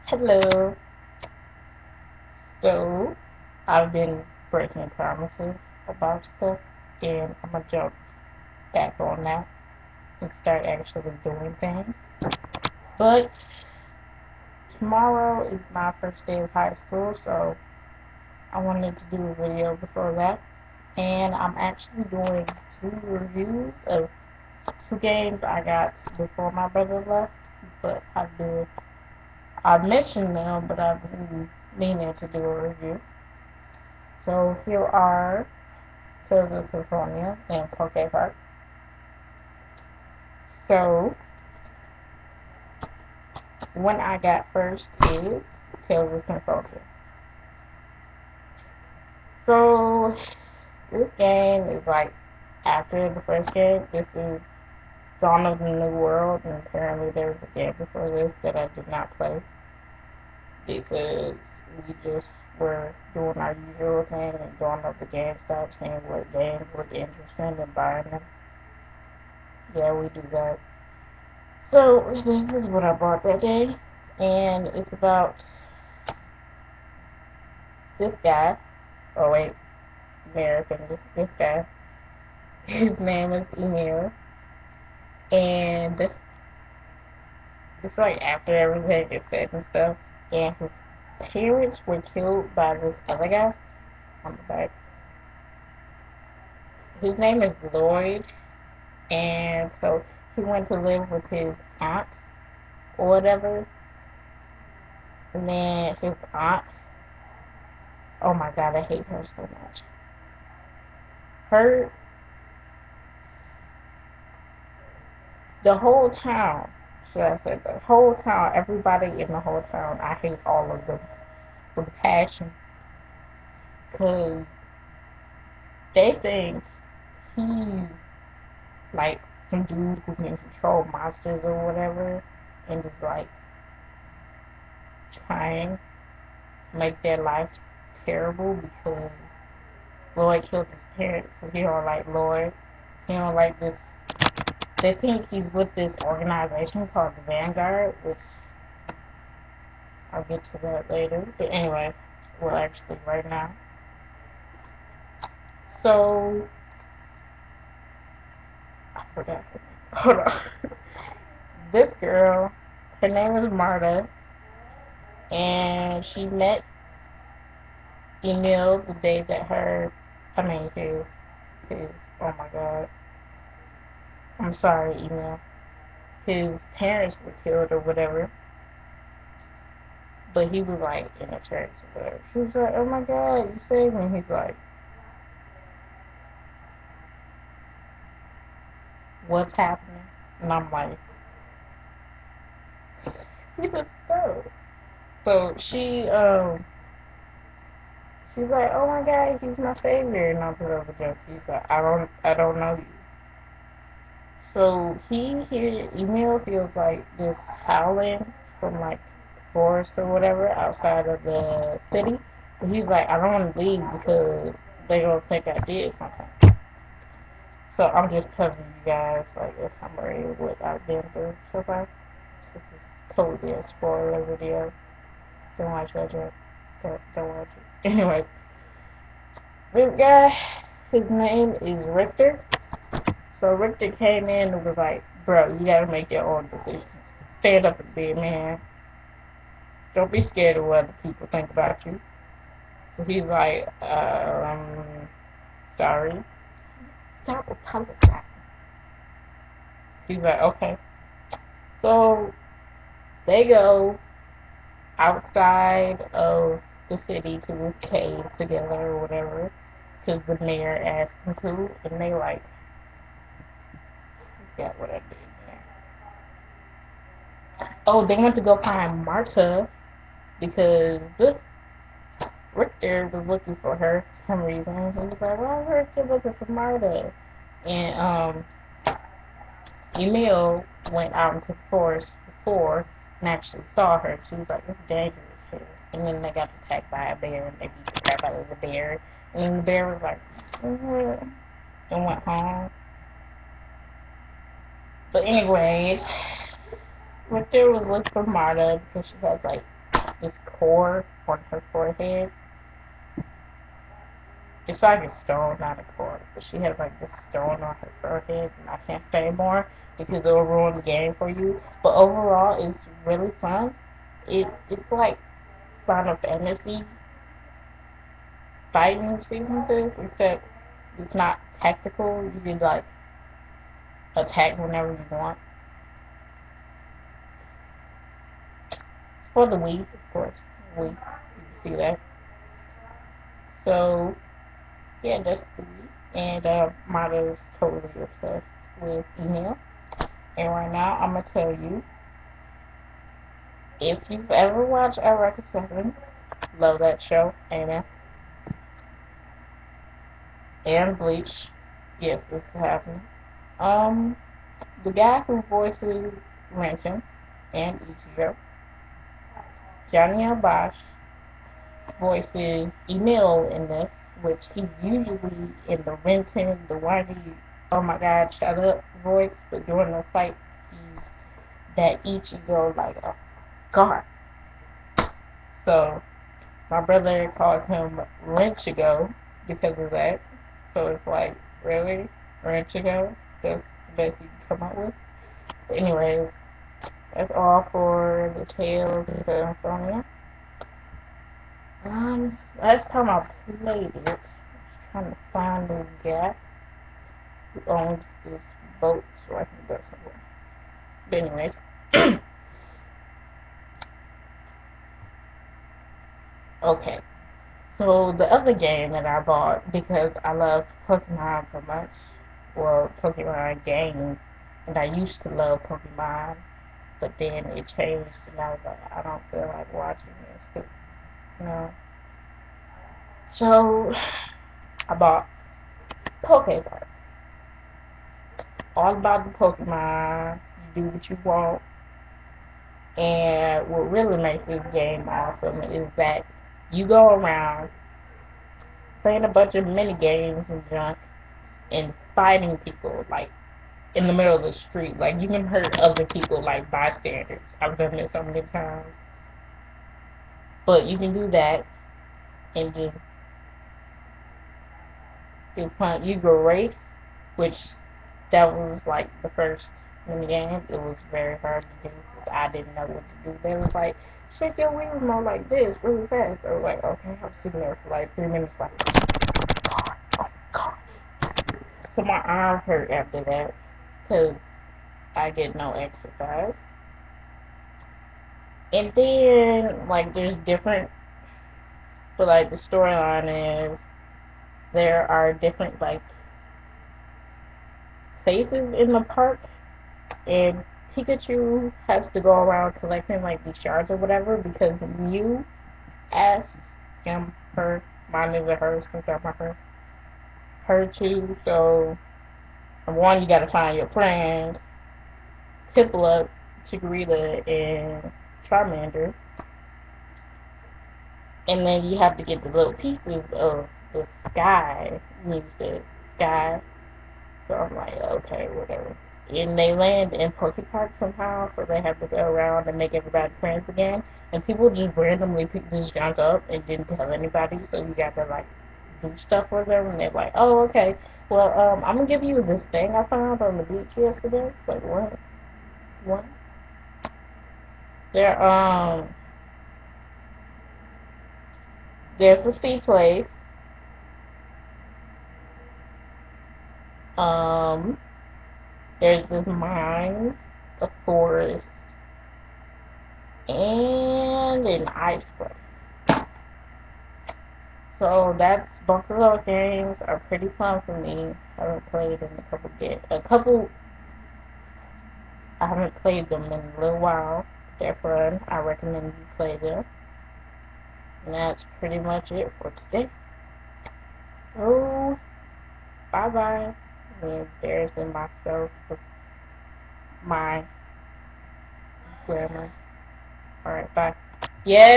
Hello. So, I've been breaking promises about stuff, and I'm gonna jump back on that and start actually doing things. But tomorrow is my first day of high school, so I wanted to do a video before that. And I'm actually doing two reviews of two games I got before my brother left, but I mentioned them, but I've been meaning to do a review. So here are Tales of Symphonia and Pokepark. So one I got first is Tales of Symphonia. So this game is like after the first game. This is Dawn of the New World, and apparently there was a game before this that I did not play because we just were doing our usual thing and going up the GameStop, seeing what games look interesting and buying them. Yeah, we do that. So this is what I bought that day, and it's about this guy. Oh wait, American. This guy. His name is Emil, and it's like after everything is said and stuff, and his parents were killed by this other guy on the back. His name is Lloyd, and so he went to live with his aunt or whatever, and then his aunt. Oh my God, I hate her so much. Her the whole town, should I say the whole town, everybody in the whole town, I hate all of them with passion. Because they think he's like some dude who can control monsters or whatever, and just like trying to make their lives terrible because Lloyd killed his parents, so he don't like Lloyd. He don't like this. They think he's with this organization called the Vanguard, which I'll get to that later. But anyway, well, actually, right now. So, I forgot her name. Hold on. This girl, her name is Marta, and she met Emil the day that his, oh my God. I'm sorry, Emil. His parents were killed or whatever. But he was like in a church or whatever. She was like, oh my God, you saved me. He's like, what's happening? And I'm like, he's a so. So she's like, oh my God, he's my savior, and I'm over joke. He's like, I don't know you. So Emil feels like this howling from like forest or whatever outside of the city. But he's like, I don't want to leave because they don't think I did something. So I'm just telling you guys like a summary of what I've been through so far. This is totally a spoiler video. Don't watch that yet. Don't watch it. Anyway, this guy, his name is Richter. So Richter came in and was like, bro, you gotta make your own decisions. Stand up and be a man. Don't be scared of what other people think about you. So he's like, sorry. Stop apologizing. He's like, okay. So they go outside of the city to this cave together or whatever, because the mayor asked them to, and they like, forgot what I did there. Oh, they went to go find Marta because Richter was looking for her for some reason. He was like, why is Richter looking for Marta? And Emil went out into the forest before and actually saw her. She was like, it's dangerous here. And then they got attacked by a bear, and they beat the crap out of the bear. And then the bear was like, and went home. But anyway, Richter was looking for Marta because she has like like this core on her forehead. It's like a stone, not a core, but she has like this stone on her forehead, and I can't say more because it'll ruin the game for you. But overall, it's really fun. It's like Final Fantasy fighting sequences, except it's not tactical. You can like attack whenever you want. For the Wii, of course. Wii, you can see that. So yeah, that's the Wii. And Mata's totally obsessed with email. And right now, I'm gonna tell you, if you've ever watched Eureka 7, love that show, amen. And Bleach, yes, this is happening. The guy who voices Renton and Ichigo, Johnny Abash, voices Emil in this, which he's usually in the Renton, the whiny, oh my god, shut up voice, but during the fight, he's that Ichigo, like, oh god. So, my brother calls him Renchigo because of that. So it's like, really? Renchigo? That's the best you can come up with? But anyways, that's all for the Tales of Symphonia. Last time I played it, I was trying to find the guy who owns this boat so I can go somewhere. But anyways, okay. So the other game that I bought because I love Pokemon so much, well, Pokemon games, and I used to love Pokemon, but then it changed, and I was like, I don't feel like watching this, 'cause, you know. So I bought Pokepark. All about the Pokemon. You do what you want. And what really makes this game awesome is that you go around playing a bunch of mini games and junk and fighting people like in the middle of the street. Like you can hurt other people like bystanders. I've done this so many times. But you can do that and just it's fun. You go race, which that was like the first mini game. It was very hard to do because I didn't know what to do. They was like, shake your Wii remote like this really fast. I was like, okay. I was sitting there for like 3 minutes like, oh god. So my arm hurt after that because I get no exercise. And then like there's different, but like the storyline is there are different like places in the park, and Pikachu has to go around collecting like these shards or whatever because Mew asked him, her, mine is a her since I'm a her too. So one, you gotta find your friends, Piplup, Chikorita, and Charmander, and then you have to get the little pieces of the sky music, sky. So I'm like, okay, whatever. And they land in Pokepark somehow, so they have to go around and make everybody friends again. And people just randomly pick this junk up and didn't tell anybody, so you got to like do stuff with them. And they're like, oh, okay. Well, I'm gonna give you this thing I found on the beach yesterday. It's like, what? What? There, there's a sea place. There's this mine, a forest, and an ice place. So that's both of those games are pretty fun for me. I haven't played in a couple. I haven't played them in a little while. They're fun. I recommend you play them. And that's pretty much it for today. So bye bye. I'm embarrassing myself with my grammar. Alright, bye. Yes.